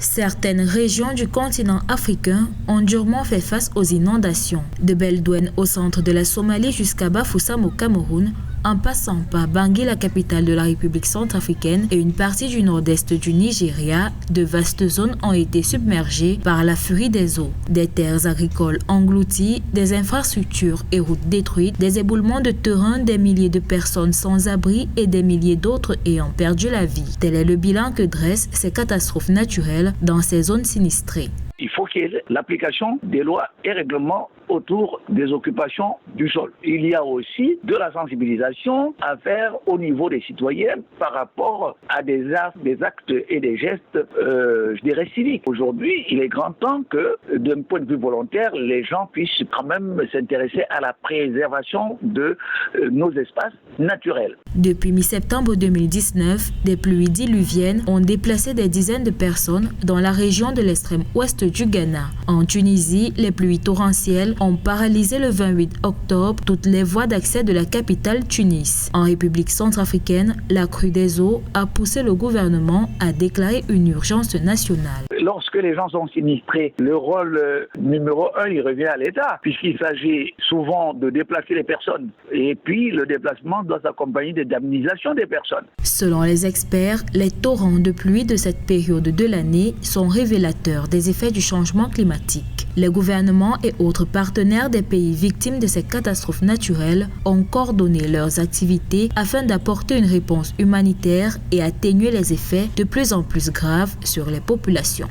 Certaines régions du continent africain ont durement fait face aux inondations. De Beledweyne au centre de la Somalie jusqu'à Bafoussam au Cameroun, en passant par Bangui, la capitale de la République centrafricaine, et une partie du nord-est du Nigeria, de vastes zones ont été submergées par la furie des eaux. Des terres agricoles englouties, des infrastructures et routes détruites, des éboulements de terrain, des milliers de personnes sans abri et des milliers d'autres ayant perdu la vie. Tel est le bilan que dressent ces catastrophes naturelles dans ces zones sinistrées. Il faut qu'il y ait l'application des lois et règlements autour des occupations du sol. Il y a aussi de la sensibilisation à faire au niveau des citoyens par rapport à des actes et des gestes, je dirais, civiques. Aujourd'hui, il est grand temps que, d'un point de vue volontaire, les gens puissent quand même s'intéresser à la préservation de nos espaces naturels. Depuis mi-septembre 2019, des pluies diluviennes ont déplacé des dizaines de personnes dans la région de l'extrême ouest du Ghana. En Tunisie, les pluies torrentielles ont paralysé le 28 octobre toutes les voies d'accès de la capitale Tunis. En République centrafricaine, la crue des eaux a poussé le gouvernement à déclarer une urgence nationale. Lorsque les gens sont sinistrés, le rôle numéro 1, il revient à l'État, puisqu'il s'agit souvent de déplacer les personnes. Et puis, le déplacement doit s'accompagner d'indemnisation des personnes. Selon les experts, les torrents de pluie de cette période de l'année sont révélateurs des effets du changement climatique. Les gouvernements et autres partenaires des pays victimes de ces catastrophes naturelles ont coordonné leurs activités afin d'apporter une réponse humanitaire et atténuer les effets de plus en plus graves sur les populations.